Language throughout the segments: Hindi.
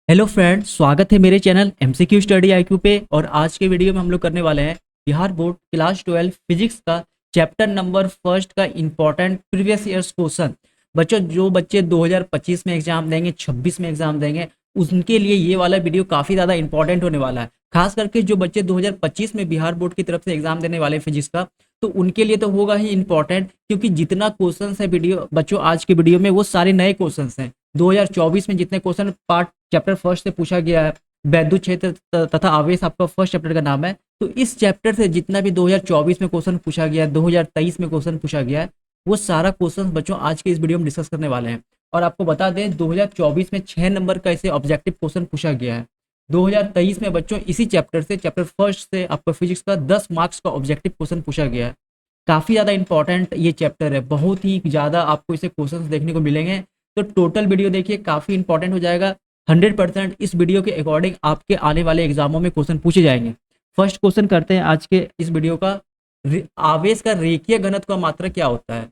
हेलो फ्रेंड्स, स्वागत है मेरे चैनल एमसीक्यू स्टडी आईक्यू पे। और आज के वीडियो में हम लोग करने वाले हैं बिहार बोर्ड क्लास 12 फिजिक्स का चैप्टर नंबर फर्स्ट का इंपॉर्टेंट प्रीवियस ईयर्स क्वेश्चन। बच्चों, जो बच्चे 2025 में एग्जाम देंगे, 26 में एग्जाम देंगे, उनके लिए ये वाला वीडियो काफ़ी ज़्यादा इंपॉर्टेंट होने वाला है। खास करके जो बच्चे 2025 में बिहार बोर्ड की तरफ से एग्जाम देने वाले फिजिक्स का, तो उनके लिए तो होगा ही इंपॉर्टेंट, क्योंकि जितना क्वेश्चन है वीडियो बच्चों आज के वीडियो में, वो सारे नए क्वेश्चन हैं। 2024 में जितने क्वेश्चन पार्ट चैप्टर फर्स्ट से पूछा गया है, वैद्युत क्षेत्र तथा आवेश आपका फर्स्ट चैप्टर का नाम है, तो इस चैप्टर से जितना भी 2024 में क्वेश्चन पूछा गया है, 2023 में क्वेश्चन पूछा गया है, वो सारा क्वेश्चन बच्चों आज के इस वीडियो में डिस्कस करने वाले हैं। और आपको बता दें, 2024 में 6 नंबर का इसे ऑब्जेक्टिव क्वेश्चन पूछा गया है। 2023 में बच्चों इसी चैप्टर से, चैप्टर फर्स्ट से आपका फिजिक्स का 10 मार्क्स का ऑब्जेक्टिव क्वेश्चन पूछा गया है। काफ़ी ज़्यादा इंपॉर्टेंट ये चैप्टर है, बहुत ही ज़्यादा आपको इसे क्वेश्चंस देखने को मिलेंगे। तो टोटल वीडियो देखिए, काफ़ी इंपॉर्टेंट हो जाएगा। 100% इस वीडियो के अकॉर्डिंग आपके आने वाले एग्जामों में क्वेश्चन पूछे जाएंगे। फर्स्ट क्वेश्चन करते हैं आज के इस वीडियो का। आवेश का रेखीय घनत्व का मात्रक क्या होता है?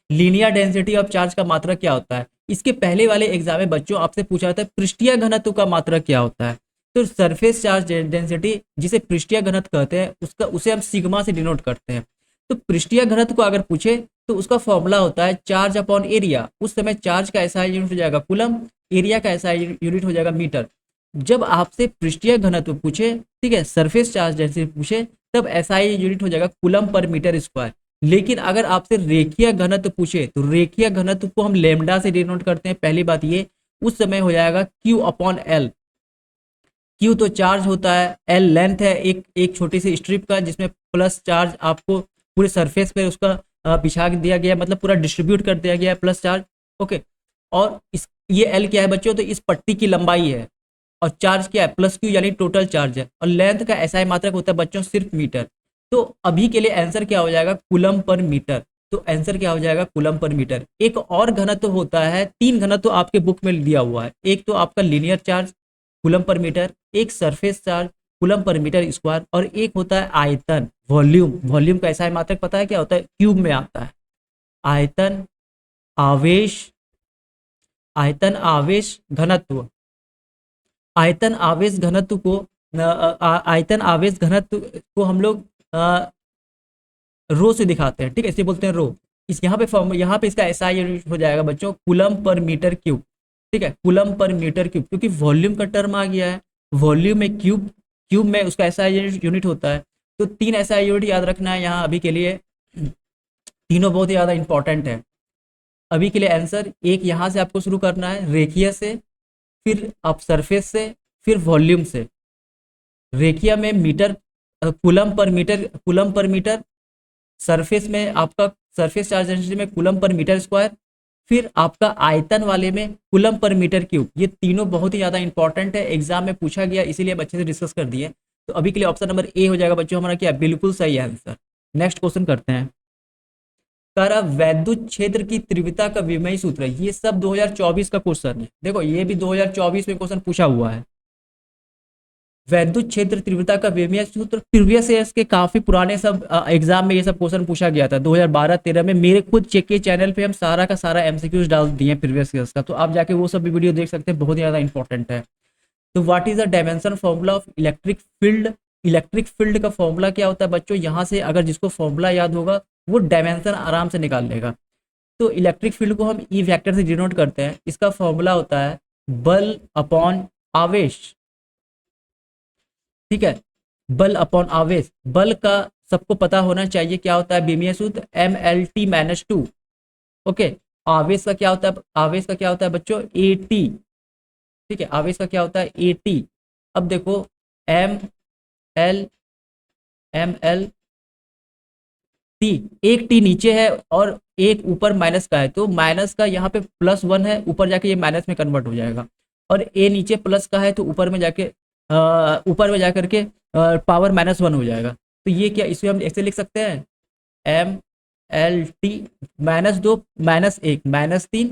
लीनियर डेंसिटी ऑफ चार्ज का मात्रक क्या होता है? इसके पहले वाले एग्जाम में बच्चों आपसे पूछा जाता है पृष्ठीय घनत्व का मात्रक क्या होता है। तो सरफेस चार्ज डेंसिटी, जिसे पृष्ठीय घनत्व कहते हैं, उसका उसे हम सिग्मा से डिनोट करते हैं। तो पृष्ठीय घनत्व को अगर पूछे तो उसका फॉर्मूला होता है चार्ज अपॉन एरिया। उस समय चार्ज का एसआई यूनिट हो जाएगा कूलम, एरिया का एसआई यूनिट हो जाएगा मीटर। जब आपसे पृष्ठीय घनत्व पूछे, ठीक है, सरफेस चार्ज डेंसिटी पूछे, तब एसआई यूनिट हो जाएगा कूलम पर मीटर स्क्वायर। लेकिन अगर आपसे रेखीय घनत्व पूछे तो रेखीय घनत्व को हम लेमडा से डिनोट करते हैं। पहली बात ये, उस समय हो जाएगा क्यू अपॉन एल। क्यू तो चार्ज होता है, एल लेंथ है एक एक छोटी सी स्ट्रिप का, जिसमें प्लस चार्ज आपको पूरे सरफेस पे उसका बिछा दिया गया, मतलब पूरा डिस्ट्रीब्यूट कर दिया गया है प्लस चार्ज। ओके, और इस ये एल क्या है बच्चों? तो इस पट्टी की लंबाई है। और चार्ज क्या है? प्लस क्यू, यानी टोटल चार्ज है। और लेंथ का ऐसा ही मात्रक होता है बच्चों, सिर्फ मीटर। तो अभी के लिए आंसर क्या हो जाएगा? Coulomb per metre. तो आंसर क्या हो जाएगा? Coulomb per meter. एक और घनत्व होता है, 3 घनत्व आपके बुक में दिया हुआ है। एक तो आपका लीनियर चार्ज कूलम पर मीटर, एक सरफेस चार्ज कूलम पर मीटर स्क्वायर, और एक होता है आयतन, वॉल्यूम। वॉल्यूम का ऐसा मात्रक पता है क्या होता है? क्यूब में आता है। आयतन आवेश, आयतन आवेश घनत्व, आयतन आवेश घनत्व को आयतन आवेश घनत्व को हम लोग रो से दिखाते हैं, ठीक है, इसे बोलते हैं रो। इस यहाँ पे फॉर्म, यहाँ पे इसका ऐसा यूनिट हो जाएगा बच्चों, कूलम पर मीटर क्यूब। ठीक है, कूलम पर मीटर क्यूब, क्योंकि वॉल्यूम का टर्म आ गया है। वॉल्यूम में क्यूब, क्यूब में उसका ऐसा यूनिट होता है। तो 3 ऐसा यूनिट याद रखना है यहाँ अभी के लिए। तीनों बहुत ही ज़्यादा इंपॉर्टेंट है अभी के लिए। आंसर एक यहाँ से आपको शुरू करना है, रेखीय से, फिर आप सरफेस से, फिर वॉल्यूम से। रेखीय में मीटर, कूलम पर मीटर, कूलम पर मीटर। सरफेस में आपका सरफेस चार्ज डेंसिटी में कूलम पर मीटर स्क्वायर। फिर आपका आयतन वाले में कूलम पर मीटर क्यूब। ये तीनों बहुत ही ज़्यादा इंपॉर्टेंट है, एग्जाम में पूछा गया, इसीलिए बच्चे से डिस्कस कर दिए। तो अभी के लिए ऑप्शन नंबर ए हो जाएगा बच्चों हमारा, क्या बिल्कुल सही आंसर। नेक्स्ट क्वेश्चन करते हैं। कह वैद्युत क्षेत्र की तीव्रता का विमेय सूत्र है। ये सब 2024 का क्वेश्चन है। देखो, ये भी 2024 में क्वेश्चन पूछा हुआ है। वैद्युत क्षेत्र तीव्रता का विमेय सूत्र प्रीवियस ईयर्स के काफी पुराने सब एग्जाम में ये सब क्वेश्चन पूछा गया था 2012-13 में। मेरे खुद चेक के चैनल पे हम सारा का सारा एमसीक्यूज डाल दिए प्रीवियस ईयर्स का, तो आप जाके वो सब भी वीडियो देख सकते हैं, बहुत ही ज्यादा इंपॉर्टेंट है। तो what is the dimension formula of electric field? Electric field का फॉर्मूला क्या होता है बच्चों? यहाँ से अगर जिसको फॉर्मूला याद होगा वो डायमेंशन आराम से निकाल लेगा। तो इलेक्ट्रिक फील्ड को हम ई वेक्टर से डिनोट करते हैं। इसका फॉर्मूला होता है बल अपॉन आवेश। ठीक है, बल अपॉन आवेश। बल का सबको पता होना चाहिए क्या होता है, विमीय सूत्र MLT-2। ओके, आवेश का क्या होता है? आवेश का क्या होता है बच्चों? AT। ठीक है, आवेश का क्या होता है? AT। अब देखो, ML, MLT, एक टी नीचे है और एक ऊपर माइनस का है, तो माइनस का यहाँ पे +1 है, ऊपर जाके ये माइनस में कन्वर्ट हो जाएगा। और ए नीचे प्लस का है, तो ऊपर में जाके ऊपर में जाकर के पावर -1 हो जाएगा। तो ये क्या, इसमें हम ऐसे लिख सकते हैं, MLT -2 -1 -3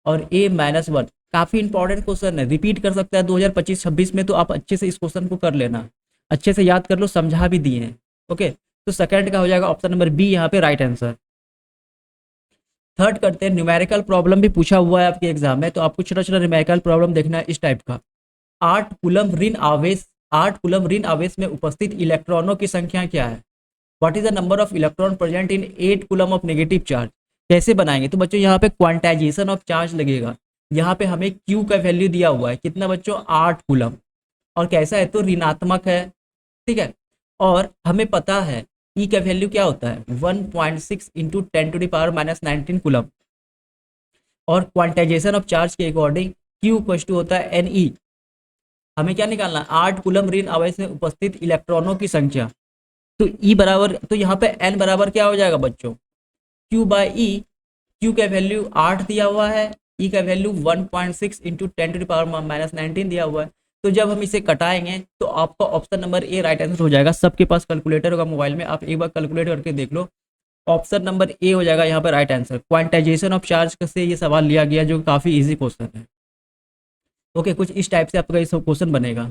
और A -1। काफी इंपॉर्टेंट क्वेश्चन है, रिपीट कर सकता है 2025-26 में। तो आप अच्छे से इस क्वेश्चन को कर लेना, अच्छे से याद कर लो, समझा भी दिए हैं। ओके, तो सेकंड का हो जाएगा ऑप्शन नंबर बी यहाँ पे राइट आंसर। थर्ड करते हैं, न्यूमेरिकल प्रॉब्लम भी पूछा हुआ है आपके एग्जाम में, तो आपको छोटा छोटा न्यूमेरिकल प्रॉब्लम देखना है इस टाइप का। 8 कूलम ऋण आवेश में उपस्थित इलेक्ट्रॉनों की संख्या क्या है? What is the number of electron present in 8 coulomb of negative charge? कैसे बनाएंगे? तो बच्चों यहाँ पे क्वांटाइजेशन ऑफ चार्ज लगेगा। यहाँ पे हमें Q का वैल्यू दिया हुआ है कितना बच्चों? 8 कूलम। और कैसा है? तो ऋणात्मक है, ठीक है। और हमें पता है E का वैल्यू क्या होता है? 1.6 इंटू 10⁻⁻19 कूलम। और क्वांटाइजेशन ऑफ चार्ज के अकॉर्डिंग Q इक्वल टू होता है Ne। हमें क्या निकालना है? 8 कूलम ऋण आवेश में उपस्थित इलेक्ट्रॉनों की संख्या। तो E बराबर, तो यहाँ पे N बराबर क्या हो जाएगा बच्चों? Q by E. Q का वैल्यू 8 दिया हुआ है, E का वैल्यू 1.6 इंटू 10⁻⁻19 दिया हुआ है। तो जब हम इसे कटाएंगे तो आपका option number A right answer हो जाएगा। सबके पास कैलकुलेटर होगा मोबाइल में, आप एक बार कैलकुलेट करके देख लो। ऑप्शन नंबर ए हो जाएगा यहाँ पर right answer. Quantization of charge से ये सवाल लिया गया, जो काफी इजी क्वेश्चन है। ओके, कुछ इस टाइप से आपका ये सब क्वेश्चन बनेगा।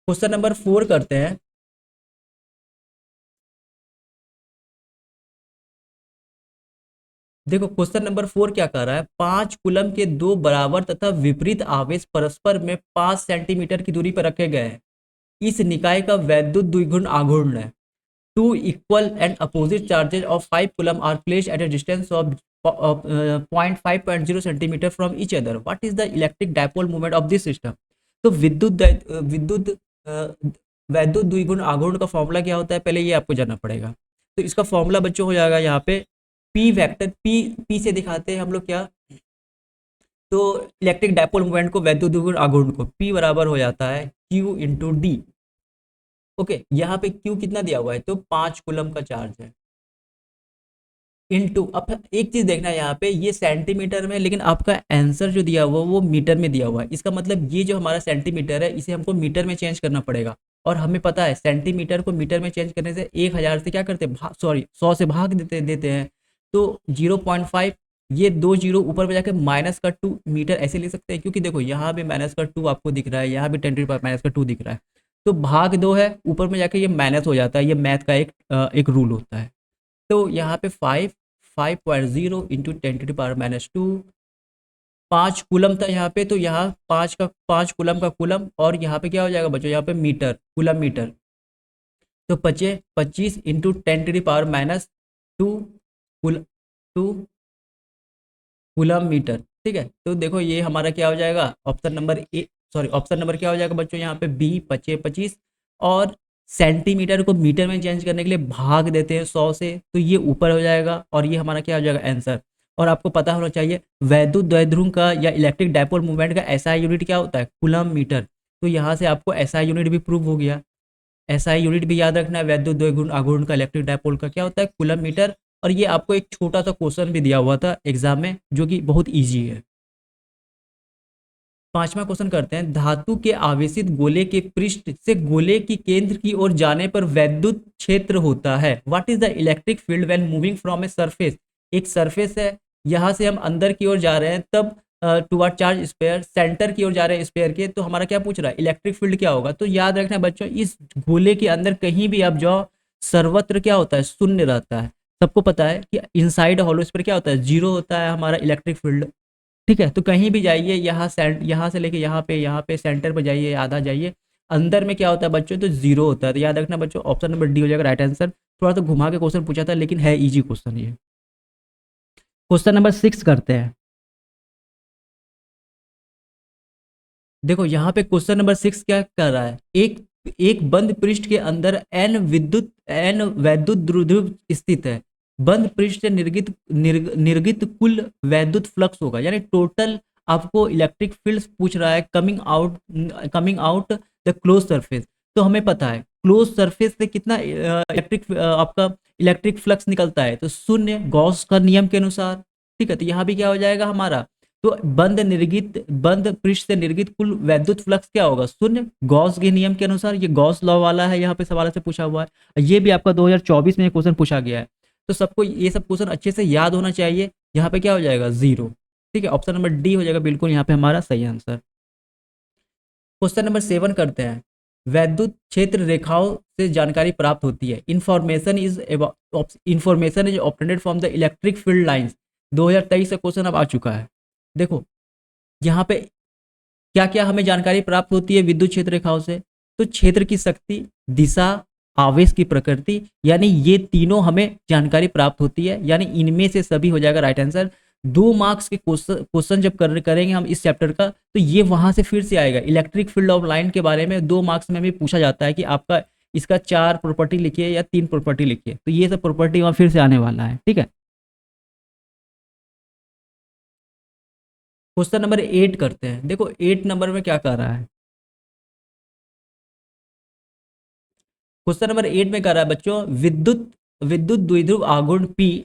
क्वेश्चन नंबर 4 करते हैं। देखो क्वेश्चन नंबर 4 क्या कर रहा है? 5 कूलम के दो बराबर तथा विपरीत आवेश परस्पर में 5 सेंटीमीटर की दूरी पर रखे गए हैं। इस निकाय का वैद्युत द्विगुण आघूर्ण है। Two equal and opposite charges of 5 coulomb are placed at a distance of 0.5 centimetre from each other. What is the electric dipole movement of this system? तो विद्युत वैद्युत द्विगुण आघूर्ण का फॉर्मूला क्या होता है, पहले ये आपको जानना पड़ेगा। तो इसका फॉर्मूला बच्चों हो जाएगा यहाँ पे पी वेक्टर, पी से दिखाते हैं हम लोग क्या? तो इलेक्ट्रिक डायपोल मूवमेंट को, वैद्युत द्विगुण आघूर्ण को, पी बराबर हो जाता है क्यू इंटू डी। ओके, यहाँ पे क्यू कितना दिया हुआ है? तो 5 कूलम का चार्ज है, इनटू, अब एक चीज देखना है यहाँ पे, ये सेंटीमीटर में, लेकिन आपका आंसर जो दिया हुआ वो मीटर में दिया हुआ है। इसका मतलब ये जो हमारा सेंटीमीटर है इसे हमको मीटर में चेंज करना पड़ेगा। और हमें पता है सेंटीमीटर को मीटर में चेंज करने से 1000 से क्या करते हैं, सॉरी 100 से भाग देते हैं। तो 0.5, ये 2 जीरो ऊपर में जाकर -2 मीटर ऐसे लिख सकते हैं, क्योंकि देखो यहाँ भी -2 आपको दिख रहा है, यहाँ भी 10⁻⁻2 दिख रहा है। तो भाग 2 है, ऊपर में जाके ये माइनस हो जाता है। ये मैथ का एक रूल होता है। तो यहाँ पे 5.0 इंटू 10⁻⁻2, 5 कूलम था यहाँ पे, तो यहाँ 5 कूलम का कूलम, और यहाँ पे क्या हो जाएगा बच्चों? यहाँ पे मीटर, कूलम मीटर। तो 25 इंटू 10⁻⁻2 टू कूलम मीटर, ठीक है। तो देखो ये हमारा क्या हो जाएगा? ऑप्शन नंबर ए, सॉरी ऑप्शन नंबर क्या हो जाएगा बच्चों? यहाँ पे बी, 25। और सेंटीमीटर को मीटर में चेंज करने के लिए भाग देते हैं 100 से, तो ये ऊपर हो जाएगा, और ये हमारा क्या हो जाएगा? आंसर। और आपको पता होना चाहिए वैद्युत द्विध्रुव का या इलेक्ट्रिक डायपोल मूवमेंट का एसआई यूनिट क्या होता है? Coulomb metre. तो यहाँ से आपको एसआई यूनिट भी प्रूव हो गया। एसआई यूनिट भी याद रखना है, वैद्युत द्विगुण आघूर्ण का इलेक्ट्रिक डायपोल का क्या होता है? Coulomb metre. और ये आपको एक छोटा सा क्वेश्चन भी दिया हुआ था एग्जाम में, जो कि बहुत ईजी है। पांचवा क्वेश्चन करते हैं। धातु के आवेशित गोले के पृष्ठ से गोले की केंद्र की ओर जाने पर वैद्युत क्षेत्र होता है। What is the electric field when moving from a surface? एक सरफेस है, यहाँ से हम अंदर की ओर जा रहे हैं, तब टुवर्ड चार्ज स्फीयर, सेंटर की ओर जा रहे हैं स्फीयर के, तो हमारा क्या पूछ रहा है? इलेक्ट्रिक फील्ड क्या होगा? तो याद रखना बच्चों, इस गोले के अंदर कहीं भी आप जाओ, सर्वत्र क्या होता है? शून्य रहता है। सबको पता है कि इनसाइड हॉलो स्फीयर क्या होता है? जीरो होता है हमारा इलेक्ट्रिक फील्ड, ठीक है। तो कहीं भी जाइए, यहाँ से लेके यहाँ पे सेंटर पर जाइए, आधा जाइए, अंदर में क्या होता है बच्चों? तो जीरो होता है। तो याद रखना बच्चों, ऑप्शन नंबर डी हो जाएगा राइट आंसर। थोड़ा तो घुमा के क्वेश्चन पूछा था, लेकिन है इजी क्वेश्चन ये। क्वेश्चन नंबर 6 करते हैं। देखो यहाँ पे क्वेश्चन नंबर 6 क्या कर रहा है? एक एक बंद पृष्ठ के अंदर एन वैद्युत द्विध्रुव स्थित है। बंद पृष्ठ से निर्गित कुल वैद्युत फ्लक्स होगा, यानी टोटल आपको इलेक्ट्रिक फील्ड पूछ रहा है coming out the close surface. तो हमें पता है क्लोज सरफेस से कितना आपका इलेक्ट्रिक फ्लक्स निकलता है, तो शून्य, गॉस का नियम के अनुसार, ठीक है। तो यहाँ भी क्या हो जाएगा हमारा? तो बंद पृष्ठ से निर्गित कुल वैद्युत फ्लक्स क्या होगा? शून्य, गॉस के नियम के अनुसार। ये गॉस लॉ वाला है, यहाँ पे सवाल से पूछा हुआ है। ये भी आपका 2024 में क्वेश्चन पूछा गया है। तो सबको ये सब क्वेश्चन अच्छे से याद होना चाहिए। यहाँ पे क्या हो जाएगा? जीरो, ठीक है। ऑप्शन नंबर डी हो जाएगा बिल्कुल यहाँ पे हमारा सही आंसर। क्वेश्चन नंबर 7 करते हैं। वैद्युत क्षेत्र रेखाओं से जानकारी प्राप्त होती है। Information is obtained from the electric field lines. 2023 का क्वेश्चन अब आ चुका है। देखो यहाँ पे क्या क्या हमें जानकारी प्राप्त होती है विद्युत क्षेत्र रेखाओं से, तो क्षेत्र की शक्ति, दिशा, आवेश की प्रकृति, यानी ये तीनों हमें जानकारी प्राप्त होती है, यानी इनमें से सभी हो जाएगा राइट आंसर। 2 मार्क्स के क्वेश्चन जब करेंगे हम इस चैप्टर का, तो ये वहां से फिर से आएगा। इलेक्ट्रिक फील्ड ऑफ लाइन के बारे में 2 मार्क्स में भी पूछा जाता है कि आपका इसका 4 प्रॉपर्टी लिखिए या 3 प्रॉपर्टी लिखिए, तो ये सब प्रॉपर्टी वहां फिर से आने वाला है। ठीक है, क्वेश्चन नंबर 8 करते हैं। देखो 8 नंबर में क्या कर रहा है, क्वेश्चन नंबर 8 में कह रहा है बच्चों, विद्युत विद्युत द्विध्रुव आघूर्ण P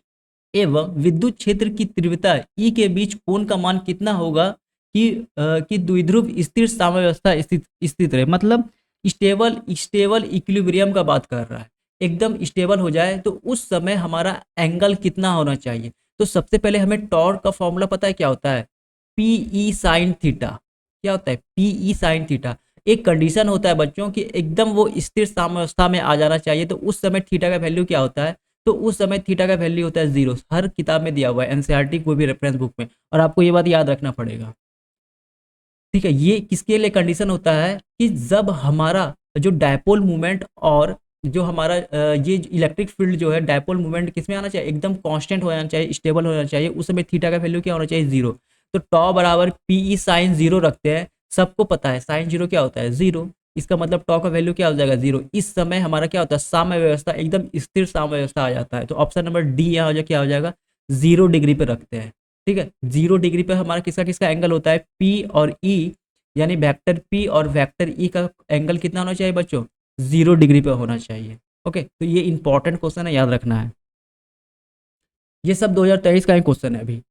एवं विद्युत क्षेत्र की तीव्रता E के बीच कोण का मान कितना होगा कि द्विध्रुव स्थिर साम्यावस्था स्थित स्थित रहे। मतलब स्टेबल स्टेबल इक्विलिब्रियम का बात कर रहा है, एकदम स्टेबल हो जाए, तो उस समय हमारा एंगल कितना होना चाहिए। तो सबसे पहले हमें टॉर्क का फॉर्मूला पता है क्या होता है, पी ई साइन थीटा। क्या होता है, पी ई साइन थीटा। एक कंडीशन होता है बच्चों की एकदम वो स्थिर साम्यावस्था में आ जाना चाहिए, तो उस समय थीटा का वैल्यू क्या होता है, तो उस समय थीटा का वैल्यू होता है 0। हर किताब में दिया हुआ है, एनसीईआरटी कोई भी रेफरेंस बुक में, और आपको ये बात याद रखना पड़ेगा। ठीक है, ये किसके लिए कंडीशन होता है कि जब हमारा जो डायपोल मूवमेंट और जो हमारा ये इलेक्ट्रिक फील्ड जो है, डायपोल मूवमेंट किसमें आना चाहिए, एकदम कांस्टेंट हो जाना चाहिए, स्टेबल हो जाना चाहिए, उस समय थीटा का वैल्यू क्या होना चाहिए, 0। तो टॉ बराबर पीई साइन 0 रखते हैं, सबको पता है साइन 0 क्या होता है, 0। इसका मतलब टॉ का वैल्यू क्या हो जाएगा, 0। इस समय हमारा क्या होता है, साम्य व्यवस्था, एकदम स्थिर साम्य व्यवस्था आ जाता है। तो ऑप्शन नंबर डी यहाँ हो जाए क्या हो जाएगा, 0 डिग्री पे रखते हैं। ठीक है, 0 डिग्री पे हमारा किसका किसका एंगल होता है, पी और ई, यानी वेक्टर पी और वेक्टर ई का एंगल कितना होना चाहिए बच्चों, 0 डिग्री पे होना चाहिए। ओके, तो ये इंपॉर्टेंट क्वेश्चन है, याद रखना है। ये सब 2023 का ही क्वेश्चन है। अभी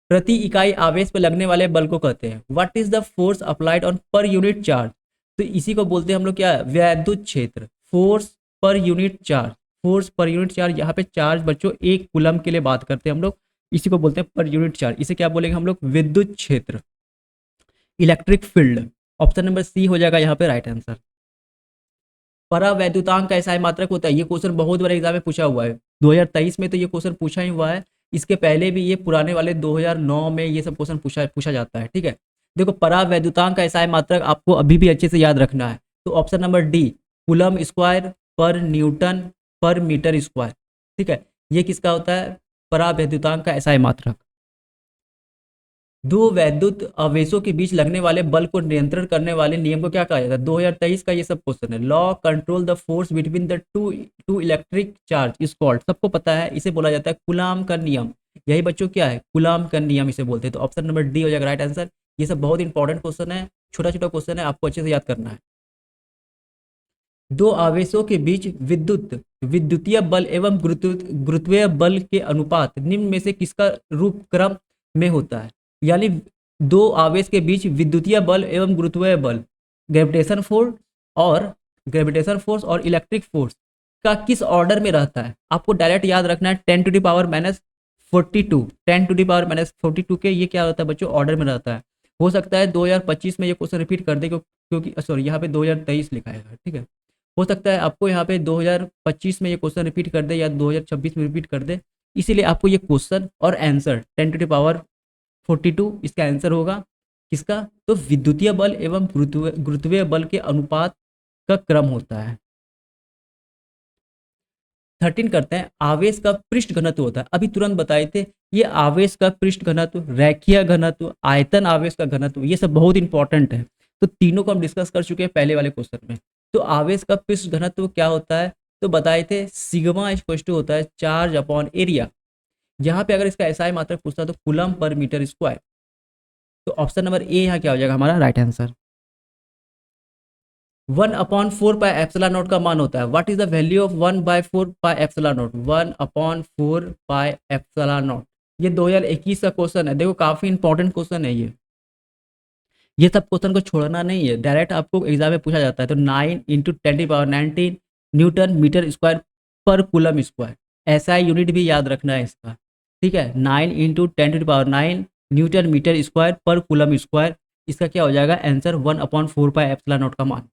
प्रति इकाई आवेश पर लगने वाले बल को कहते हैं, what is the force applied on पर यूनिट चार्ज। तो इसी को बोलते हैं हम लोग क्या, वैद्युत क्षेत्र, force per unit charge. Force per unit charge, यहाँ पे चार्ज बच्चों 1 कूलम के लिए बात करते हैं हम लोग, इसी को बोलते हैं पर यूनिट चार्ज। इसे क्या बोलेंगे हम लोग, विद्युत क्षेत्र, electric field. Option number C हो जाएगा यहाँ पे राइट आंसर। परावैद्युतांक का एसआई मात्रक होता है, ये क्वेश्चन बहुत बार एग्जाम में पूछा हुआ है। 2023 में तो ये क्वेश्चन पूछा ही हुआ है, इसके पहले भी ये पुराने वाले 2009 में ये सब क्वेश्चन पूछा पूछा जाता है। ठीक है, देखो परावैद्युतांक का एसआई मात्रक आपको अभी भी अच्छे से याद रखना है। तो option number D, coulomb square पर न्यूटन पर मीटर स्क्वायर। ठीक है, ये किसका होता है, परावैद्युतांक का एसआई मात्रक। दो वैद्युत आवेशों के बीच लगने वाले बल को नियंत्रण करने वाले नियम को क्या कहा जाता है, 2023 का ये सब क्वेश्चन है। Law control the force between the two two electric charge is called, सबको पता है, इसे बोला जाता है कूलाम का नियम। यही बच्चों क्या है, कूलाम का नियम इसे बोलते हैं। तो ऑप्शन नंबर डी हो जाएगा राइट आंसर। ये सब बहुत इंपॉर्टेंट क्वेश्चन है, छोटा छोटा क्वेश्चन है, आपको अच्छे से याद करना है। दो आवेशों के बीच विद्युतीय बल एवं गुरुत्वीय बल के अनुपात निम्न में से किसका रूप क्रम में होता है। यानी दो आवेश के बीच विद्युतीय बल एवं गुरुत्वीय बल, ग्रेविटेशन फोर्स और इलेक्ट्रिक फोर्स का किस ऑर्डर में रहता है, आपको डायरेक्ट याद रखना है। 10⁻⁻42, 10⁻⁻42 के ये क्या होता है बच्चों, ऑर्डर में रहता है। हो सकता है 2025 में ये क्वेश्चन रिपीट कर दे, क्योंकि सॉरी यहाँ पे 2023 लिखा है। ठीक है, हो सकता है आपको यहाँ पे 2025 में ये क्वेश्चन रिपीट कर दे या 2026 में रिपीट कर दे, इसीलिए आपको ये क्वेश्चन और आंसर 10⁻42 इसका आंसर होगा किसका, तो विद्युतीय बल एवं गुरुत्वीय बल के अनुपात का क्रम होता है। 13 करते हैं, आवेश का पृष्ठ घनत्व होता है, अभी तुरंत बताए थे। ये आवेश का पृष्ठ घनत्व, रैखिक घनत्व, आयतन आवेश का घनत्व, ये सब बहुत इंपॉर्टेंट है। तो तीनों को हम डिस्कस कर चुके हैं पहले वाले क्वेश्चन में। तो आवेश का पृष्ठ घनत्व क्या होता है, तो बताए थे सिग्मा इक्वल टू होता है चार्ज अपॉन एरिया। यहाँ पे अगर इसका एसआई मात्रक पूछता है तो कूलम पर मीटर स्क्वायर। तो ऑप्शन नंबर ए यहाँ क्या हो जाएगा हमारा right answer. 1/4 pi epsilon not का मान होता है, what is the value of 1/4 pi epsilon not, 1/4 pi epsilon not. ये 2021 का क्वेश्चन है, देखो काफी इंपॉर्टेंट क्वेश्चन है ये सब क्वेश्चन को छोड़ना नहीं है, डायरेक्ट आपको एग्जाम में पूछा जाता है। तो 9 × 10⁻19 न्यूटन मीटर स्क्वायर पर कूलम स्क्वायर, ऐसा यूनिट भी याद रखना है इसका। ठीक है, 9 × 10⁻9 न्यूटन मीटर स्क्वायर पर कूलम स्क्वायर, इसका क्या हो जाएगा आंसर, 1/4 पाई एप्सिलॉन नॉट का मान।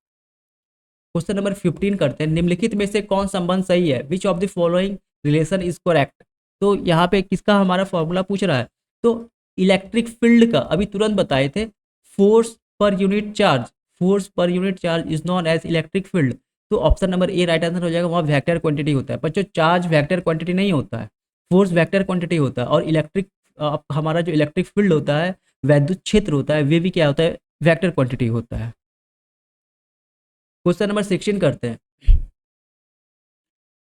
क्वेश्चन नंबर 15 करते हैं, निम्नलिखित में से कौन संबंध सही है, which of the following relation is correct. तो यहाँ पे किसका हमारा फॉर्मूला पूछ रहा है, तो इलेक्ट्रिक फील्ड का अभी तुरंत बताए थे, force per unit charge, force per unit charge is known as electric field. तो option number A right answer हो जाएगा, वहाँ वेक्टर क्वांटिटी होता है बच्चों, चार्ज वेक्टर क्वांटिटी नहीं होता है, फोर्स वेक्टर क्वांटिटी होता है। और इलेक्ट्रिक हमारा जो इलेक्ट्रिक फील्ड होता है, वैद्युत क्षेत्र होता है, वे भी क्या होता है, वेक्टर क्वांटिटी होता है। क्वेश्चन नंबर 16 करते हैं,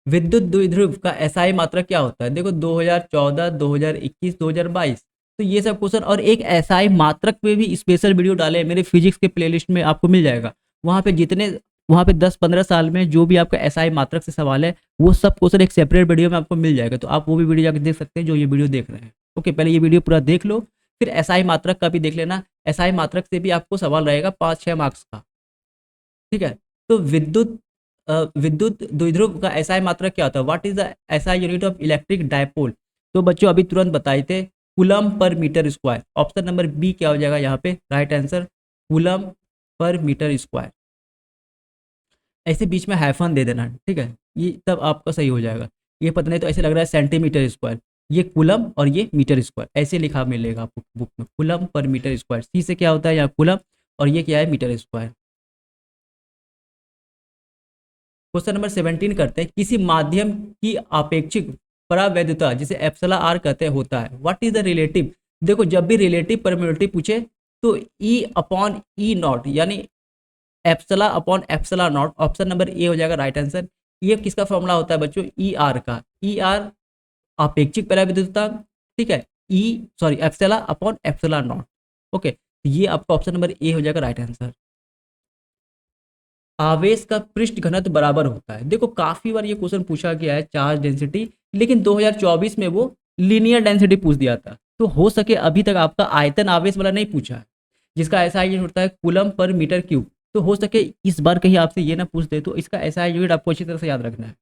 विद्युत द्विध्रुव का एसआई मात्रक क्या होता है। देखो 2014, 2021, 2022, तो ये सब क्वेश्चन, और एक एसआई मात्रक पे भी स्पेशल वीडियो डाले हैं मेरे फिजिक्स के प्लेलिस्ट में, आपको मिल जाएगा वहाँ पे। जितने वहाँ पे 10-15 साल में जो भी आपका एसआई मात्रक से सवाल है, वो सब क्वेश्चन एक सेपरेट वीडियो में आपको मिल जाएगा, तो आप वो भी वीडियो जाकर देख सकते हैं जो ये वीडियो देख रहे हैं। ओके, पहले ये वीडियो पूरा देख लो, फिर एसआई मात्रक का भी देख लेना। एसआई मात्रक से भी आपको सवाल रहेगा 5-6 मार्क्स का, ठीक है। तो विद्युत द्विध्रुव का एसआई मात्रक क्या होता है, what is the SI unit of electric dipole. तो बच्चों अभी तुरंत बताए थे, कूलम पर metre square. Option number B क्या हो जाएगा यहाँ पे राइट आंसर, कूलम पर मीटर स्क्वायर। ऐसे बीच में हाइफन दे देना, ठीक है, ये तब आपका सही हो जाएगा। ये पता नहीं तो ऐसे लग रहा है सेंटीमीटर स्क्वायर, ये कूलम और ये मीटर स्क्वायर, ऐसे लिखा मिलेगा आपको बुक में, कूलम पर मीटर स्क्वायर। सी से क्या होता है यहाँ कूलम, और ये क्या है मीटर स्क्वायर। क्वेश्चन नंबर 17 करते हैं, किसी माध्यम की आपेक्षिक परावैद्युता जिसे एप्सिलॉन आर कहते हैं होता है, व्हाट इज द रिलेटिव। देखो जब भी रिलेटिव परमिटिविटी पूछे तो ई अपॉन ई नॉट, यानी epsilon upon epsilon not, option number A हो जाएगा राइट आंसर। ये किसका फॉर्मूला होता है बच्चों, ई आर का, ई आर आपेक्षिक परावैद्युता, ठीक है, E sorry epsilon upon epsilon not. Okay, ये आपका ऑप्शन नंबर ए हो जाएगा राइट आंसर। आवेश का पृष्ठ घनत्व बराबर होता है, देखो काफी बार ये क्वेश्चन पूछा गया है चार्ज डेंसिटी, लेकिन 2024 में वो लीनियर डेंसिटी पूछ दिया था। तो हो सके अभी तक आपका आयतन आवेश वाला नहीं पूछा है, जिसका ऐसा यूनिट होता है कूलम पर मीटर क्यूब। तो हो सके इस बार कहीं आपसे ये ना पूछ दे, तो इसका ऐसा यूनिट आपको अच्छी तरह से याद रखना है।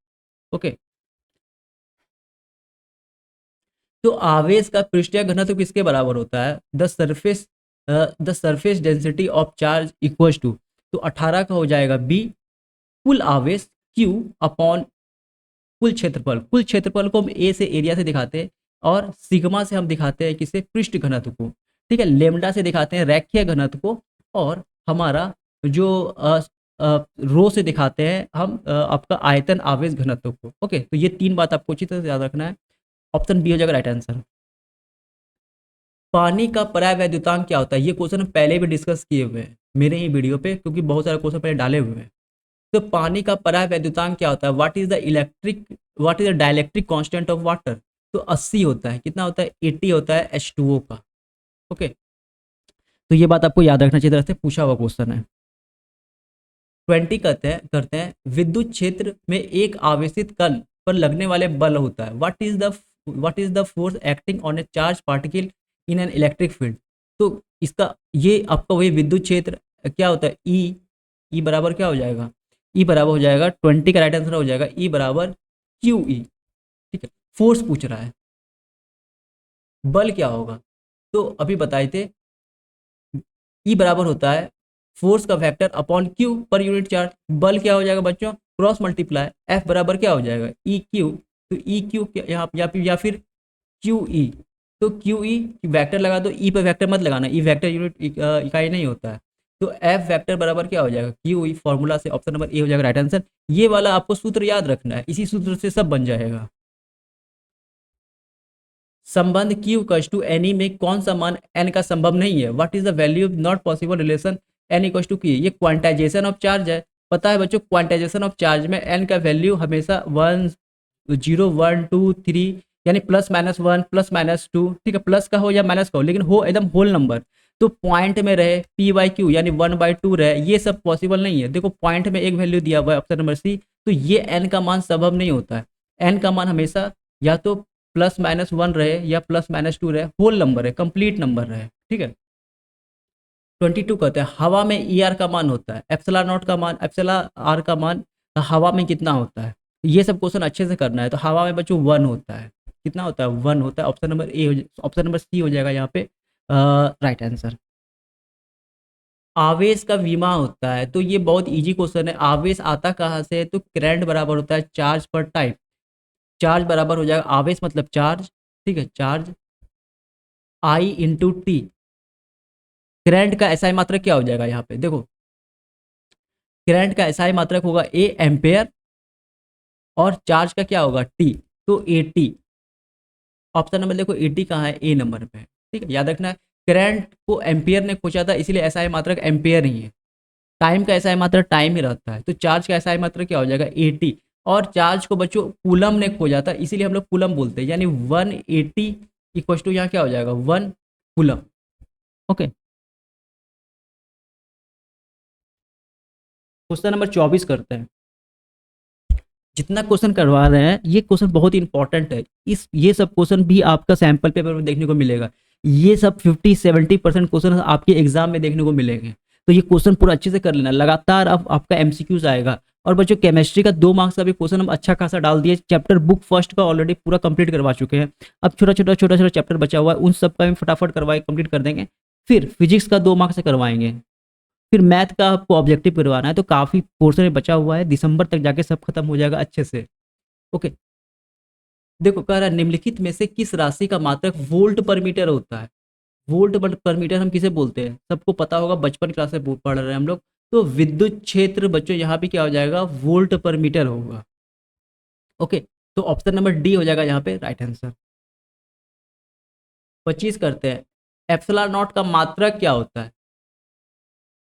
ओके, तो आवेश का पृष्ठीय घनत्व किसके बराबर होता है, the surface density of charge equals to, तो 18 का हो जाएगा बी, कुल आवेश Q अपॉन कुल क्षेत्रफल। कुल क्षेत्रफल को हम ए से एरिया से दिखाते हैं, और सिग्मा से हम दिखाते हैं किसे, पृष्ठ घनत्व को, ठीक है। लेमडा से दिखाते हैं रैखिक घनत्व को, और हमारा जो रो से दिखाते हैं हम आपका आयतन आवेश घनत्व को। ओके, तो ये तीन बात आपको अच्छी तरह से याद रखना है। ऑप्शन बी हो जाएगा राइट आंसर। पानी का परावैद्युतांक क्या होता है, ये क्वेश्चन हम पहले भी डिस्कस किए हुए हैं मेरे ही वीडियो पे, क्योंकि बहुत सारे क्वेश्चन पहले डाले हुए हैं। तो पानी का परावैद्युतांक क्या होता है, what is the dielectric constant of water. तो 80 होता है, कितना होता है 80 होता है H2O का। ओके, तो ये बात आपको याद रखना चाहिए, तरह से पूछा हुआ क्वेश्चन है। 20 करते हैं विद्युत क्षेत्र में एक आवेशित कण पर लगने वाले बल होता है, what is the force acting on A charge particle in an electric field. तो इसका ये आपका वही विद्युत क्षेत्र क्या होता है, ई बराबर क्या हो जाएगा, ई बराबर हो जाएगा 20 का राइट आंसर हो जाएगा ई बराबर क्यू ई, ठीक है। फोर्स पूछ रहा है, बल क्या होगा, तो अभी बताए थे ई बराबर होता है फोर्स का वेक्टर अपॉन क्यू पर यूनिट चार्ज। बल क्या हो जाएगा बच्चों, क्रॉस मल्टीप्लाई, एफ बराबर क्या हो जाएगा ई क्यू, तो ई क्यू यहाँ या फिर क्यू ई, तो क्यू ई वैक्टर लगा दो, ई पर वैक्टर मत लगाना, ई वैक्टर यूनिट इकाई नहीं होता है। तो एफ वैक्टर बराबर क्या हो जाएगा क्यू ई, फॉर्मूला से ऑप्शन नंबर ए हो जाएगा राइट आंसर। ये वाला आपको सूत्र याद रखना है, इसी सूत्र से सब बन जाएगा। संबंध Q इक्वल्स टू एनी में कौन सा मान n का संभव नहीं है, what is the value not possible relation n equals to Q। ये क्वांटाइजेशन ऑफ चार्ज है, पता है बच्चों, क्वांटाइजेशन ऑफ चार्ज में n का वैल्यू हमेशा 1 0 1 2 3, यानी +-1 +-2, ठीक है, प्लस का हो या माइनस का हो, लेकिन हो एकदम होल नंबर। तो पॉइंट में रहे p/q यानी 1/2 रहे, ये सब पॉसिबल नहीं है। देखो पॉइंट में एक वैल्यू दिया हुआ है ऑप्शन नंबर सी, तो ये n का मान संभव नहीं होता है। n का मान हमेशा या तो +-1 रहे या +-2 रहे, होल नंबर है, कंप्लीट नंबर रहे, ठीक है। 22 कहते हैं हवा में ई आर का मान होता है, एप्सिलॉन नॉट का मान, एप्सिलॉन आर का मान हवा में कितना होता है। ये सब क्वेश्चन अच्छे से करना है। तो हवा में बच्चों 1 होता है, कितना होता है 1 होता है, option number A option number C हो जाएगा यहाँ पे राइट आंसर। आवेश का विमा होता है, तो ये बहुत इजी क्वेश्चन है। आवेश आता कहाँ से है, तो करंट बराबर होता है चार्ज पर टाइम। चार्ज बराबर हो जाएगा, आवेश मतलब चार्ज, ठीक है, charge I into T. Current का एसआई मात्रक क्या हो जाएगा यहाँ पे, देखो करंट का एसआई मात्रक होगा ए एम्पेयर, और चार्ज का क्या होगा टी, तो ए टी। ऑप्शन नंबर देखो 80 कहाँ है, ए नंबर पे है, ठीक है, याद रखना है। करंट को एम्पियर ने पूछा था, इसीलिए एसआई मात्रक एम्पियर ही है। टाइम का एसआई मात्रक टाइम ही रहता है, तो चार्ज का एसआई मात्रक क्या हो जाएगा 80। और चार्ज को बच्चों कूलम ने खोजा था, इसीलिए हम लोग कूलम बोलते हैं, यानी 180 इक्वल टू यहाँ क्या हो जाएगा 1 कूलम। ओके, क्वेश्चन नंबर 24 करते हैं। जितना क्वेश्चन करवा रहे हैं ये क्वेश्चन बहुत इंपॉर्टेंट है। इस ये सब क्वेश्चन भी आपका सैंपल पेपर में देखने को मिलेगा। ये सब 50-70% क्वेश्चन आपके एग्जाम में देखने को मिलेंगे। तो ये क्वेश्चन पूरा अच्छे से कर लेना, लगातार अब आपका एमसीक्यूज आएगा। और बच्चों केमिस्ट्री का 2 मार्क्स का भी क्वेश्चन हम अच्छा खासा डाल दिए। चैप्टर बुक फर्स्ट का ऑलरेडी पूरा कंप्लीट करवा चुके हैं। अब छोटा छोटा चैप्टर बचा हुआ है, उन सब का भी फटाफट करवाए कंप्लीट कर देंगे। फिर फिजिक्स का 2 मार्क्स से करवाएंगे। फिर मैथ का आपको ऑब्जेक्टिव करवाना है, तो काफी पोर्शन बचा हुआ है, दिसंबर तक जाके सब खत्म हो जाएगा अच्छे से। ओके, देखो कह रहा है निम्नलिखित में से किस राशि का मात्रक वोल्ट पर मीटर होता है। वोल्ट पर मीटर हम किसे बोलते हैं, सबको पता होगा, बचपन क्लास से पढ़ रहे हैं हम लोग। तो विद्युत क्षेत्र बच्चों यहाँ पे क्या हो जाएगा, वोल्ट पर मीटर होगा। ओके, तो ऑप्शन नंबर डी हो जाएगा यहाँ पे राइट आंसर। 25 करते हैं। एप्सिलॉन नॉट का मात्रक क्या होता है।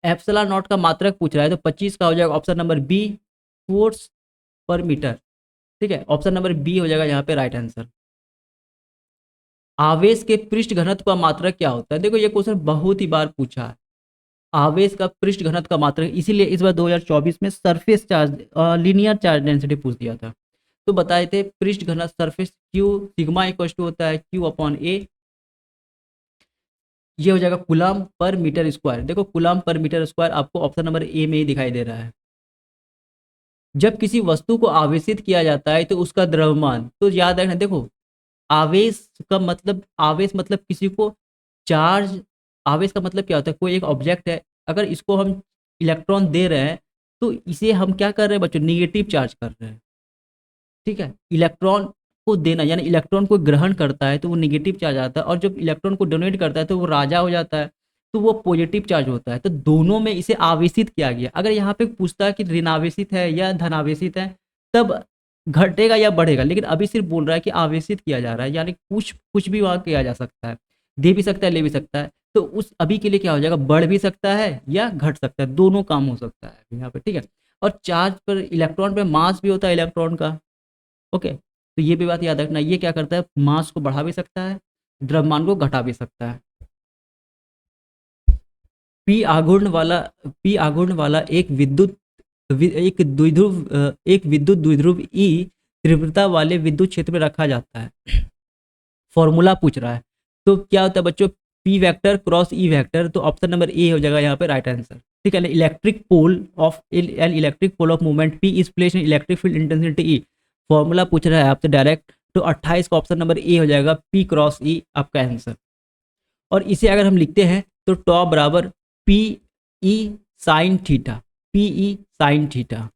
एप्सिलॉन नॉट का मात्रक पूछ रहा है, तो 25 का हो जाएगा ऑप्शन नंबर बी, फोर्स पर मीटर। ठीक है, ऑप्शन नंबर बी हो जाएगा यहाँ पे राइट आंसर। आवेश के पृष्ठ घनत्व का मात्रक क्या होता है। देखो ये क्वेश्चन बहुत ही बार पूछा है, आवेश का पृष्ठ घनत्व का मात्रक, इसीलिए इस बार 2024 में surface charge linear charge density पूछ दिया था। तो बताए थे पृष्ठ घनत्व surface Q sigma equal to होता है क्यू अपॉन ए। ये हो जाएगा कूलम पर मीटर स्क्वायर। देखो कूलम पर मीटर स्क्वायर आपको ऑप्शन नंबर ए में ही दिखाई दे रहा है। जब किसी वस्तु को आवेशित किया जाता है तो उसका द्रव्यमान, तो याद रखना, देखो आवेश का मतलब, आवेश मतलब किसी को चार्ज, आवेश का मतलब क्या होता है, कोई एक ऑब्जेक्ट है, अगर इसको हम इलेक्ट्रॉन दे रहे हैं तो इसे हम क्या कर रहे हैं बच्चों, निगेटिव चार्ज कर रहे हैं। ठीक है, इलेक्ट्रॉन को देना यानी इलेक्ट्रॉन को ग्रहण करता है तो वो निगेटिव चार्ज आता है, और जब इलेक्ट्रॉन को डोनेट करता है तो वो राजा हो जाता है, तो वो पॉजिटिव चार्ज होता है। तो दोनों में इसे आवेशित किया गया। अगर यहाँ पे पूछता है कि ऋणावेशित है या धनावेशित है, तब घटेगा या बढ़ेगा, लेकिन अभी सिर्फ बोल रहा है कि आवेशित किया जा रहा है, यानी कुछ कुछ भी वहाँ किया जा सकता है, दे भी सकता है ले भी सकता है। तो उस अभी के लिए क्या हो जाएगा, बढ़ भी सकता है या घट सकता है, दोनों काम हो सकता है यहाँ पे। ठीक है, और चार्ज पर इलेक्ट्रॉन पे मास भी होता है इलेक्ट्रॉन का। ओके, तो ये भी बात याद रखना, ये क्या करता है, मास को बढ़ा भी सकता है, द्रव्यमान को घटा भी सकता है। पी आघूर्ण वाला, पी आघूर्ण वाला एक विद्युत द्विध्रुव ई तीव्रता वाले विद्युत क्षेत्र में रखा जाता है। फॉर्मूला पूछ रहा है, तो क्या होता है बच्चों, P vector cross E vector, तो ऑप्शन नंबर ए हो जाएगा यहाँ पे राइट आंसर। ठीक है, electric pole of an electric pole of movement P is placed in electric field intensity E. Formula पूछ रहा है आपसे डायरेक्ट, तो 28 का ऑप्शन नंबर ए हो जाएगा, पी क्रॉस ई आपका आंसर। और इसे अगर हम लिखते हैं तो टॉ बराबर P E sine theta, P E sine theta,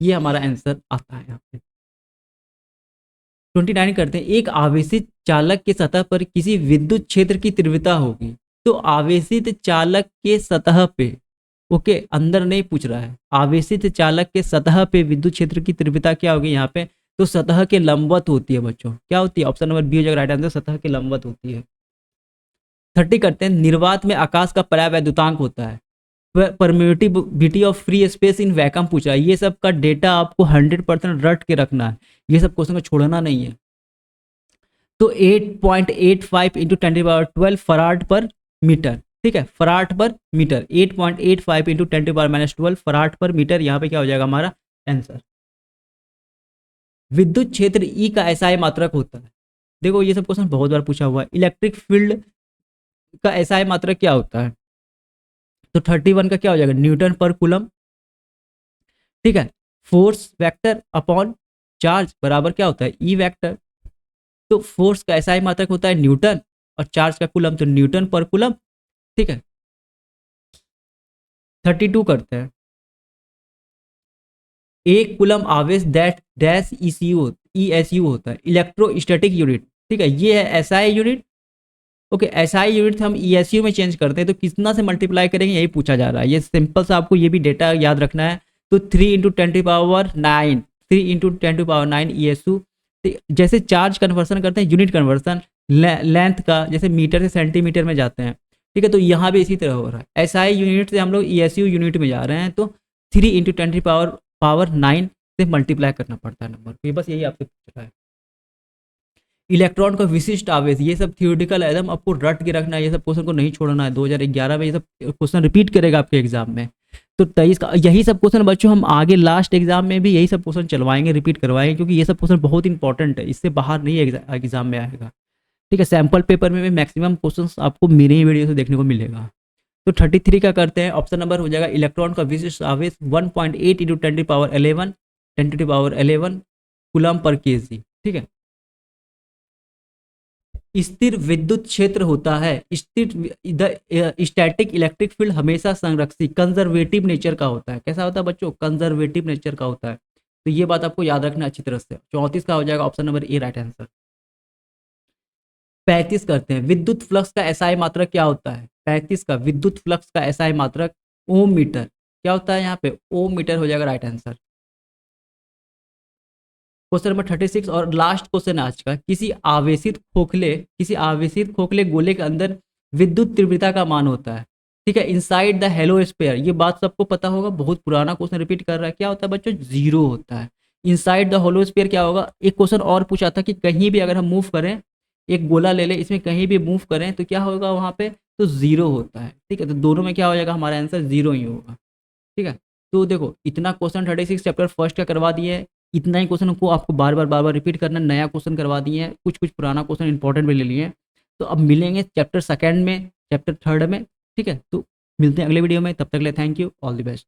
ये हमारा आंसर आता है यहाँ पे। 29 करते हैं। एक आवेशित चालक के सतह पर किसी विद्युत क्षेत्र की तीव्रता होगी, तो आवेशित चालक के सतह पे, ओके अंदर नहीं पूछ रहा है, आवेशित चालक के सतह पे विद्युत क्षेत्र की तीव्रता क्या होगी यहाँ पे, तो सतह के लंबवत होती है बच्चों। क्या होती है, ऑप्शन नंबर बी हो जाएगा राइट आंसर, सतह के लंबवत होती है। 30 करते हैं। निर्वात में आकाश का परावैद्युतांक होता है। Permittivity of free space in vacuum पूछा है। ये सब का डेटा आपको 100% रट के रखना है, ये सब क्वेश्चन को छोड़ना नहीं है। तो 8.85 इंटू 10⁻12 फराड पर मीटर। ठीक है, फराड पर मीटर 8.85 इंटू 10⁻12 फराड पर मीटर, यहाँ पे क्या हो जाएगा हमारा आंसर। विद्युत क्षेत्र ई का एसआई मात्रक होता है। देखो ये सब क्वेश्चन बहुत बार पूछा हुआ है। इलेक्ट्रिक फील्ड का एसआई मात्रक क्या होता है, तो 31 का क्या हो जाएगा, न्यूटन पर कूलम। ठीक है, फोर्स वेक्टर अपॉन चार्ज बराबर क्या होता है, ई वेक्टर। तो फोर्स का एसआई मात्रक होता है न्यूटन, और चार्ज का कूलम तो न्यूटन पर कूलम। ठीक है, 32 करते हैं। एक कूलम आवेश दैट डैश ECU होता है, इलेक्ट्रोस्टैटिक यूनिट। ठीक है, ये है SI unit. Okay, SI unit हम ESU में चेंज करते हैं, तो कितना से मल्टीप्लाई करेंगे यही पूछा जा रहा है। ये सिंपल सा आपको ये भी डेटा याद रखना है। तो 3 × 10⁹ 3 × 10⁹ ESU। जैसे चार्ज कन्वर्सन करते हैं, यूनिट कन्वर्सन लेंथ का, जैसे मीटर से सेंटीमीटर में जाते हैं। ठीक है, तो यहाँ भी इसी तरह हो रहा है। SI यूनिट से हम लोग ESU यूनिट में जा रहे हैं, तो 3 × 10⁻⁹ से मल्टीप्लाई करना पड़ता है नंबर को। ये बस यही आपसे पूछ रहा है। इलेक्ट्रॉन का विशिष्ट आवेश, ये सब थियोरिटिकल है, एकदम आपको रट के रखना है, ये सब क्वेश्चन को नहीं छोड़ना है। 2011 में ये सब क्वेश्चन रिपीट करेगा आपके एग्जाम में। तो 23 का यही सब क्वेश्चन बच्चों हम आगे लास्ट एग्जाम में भी यही सब क्वेश्चन चलवाएंगे, रिपीट करवाएंगे, क्योंकि ये सब क्वेश्चन बहुत इंपॉर्टेंट है, इससे बाहर नहीं एग्जाम में आएगा। ठीक है, सैम्पल पेपर में भी मैक्सिमम क्वेश्चन आपको मेरे ही वीडियो से देखने को मिलेगा। तो 33 का करते हैं, ऑप्शन नंबर हो जाएगा इलेक्ट्रॉन का विशिष्ट आवेश 1.8 × 10⁻11 कूलम पर kg। ठीक है, स्थिर विद्युत क्षेत्र होता है, स्थिर स्टैटिक इलेक्ट्रिक फील्ड हमेशा संरक्षित कंजर्वेटिव नेचर का होता है। कैसा होता है बच्चों? कंजर्वेटिव नेचर का होता है। तो ये बात आपको याद रखना अच्छी तरह से। 34 का हो जाएगा option number A right answer. 35 करते हैं, विद्युत फ्लक्स का SI मात्रक क्या होता है? 35 का विद्युत फ्लक्स का SI मात्रक ओम मीटर। क्या होता है यहाँ पे? ओम मीटर हो जाएगा राइट आंसर। क्वेश्चन नंबर 36 और लास्ट क्वेश्चन आज का, किसी आवेशित खोखले गोले के अंदर विद्युत तीव्रता का मान होता है। ठीक है, इनसाइड द हेलोस्फीयर। ये बात सबको पता होगा, बहुत पुराना क्वेश्चन रिपीट कर रहा है। क्या होता है बच्चों? जीरो होता है। इनसाइड द होलोस्फीयर क्या होगा? एक क्वेश्चन और पूछा था कि कहीं भी अगर हम मूव करें, एक गोला ले लें, इसमें कहीं भी मूव करें तो क्या होगा वहां पे? तो जीरो होता है। ठीक है, तो दोनों में क्या हो जाएगा? हमारा आंसर जीरो ही होगा। ठीक है, तो देखो इतना क्वेश्चन 36 चैप्टर फर्स्ट का करवा दिए हैं। इतना ही क्वेश्चन को आपको बार बार रिपीट करना, नया क्वेश्चन करवा दिए हैं, कुछ कुछ पुराना क्वेश्चन इंपॉर्टेंट भी ले लिए हैं। तो अब मिलेंगे चैप्टर सेकंड में, चैप्टर थर्ड में। ठीक है, तो मिलते हैं अगले वीडियो में, तब तक के लिए thank you, all the best.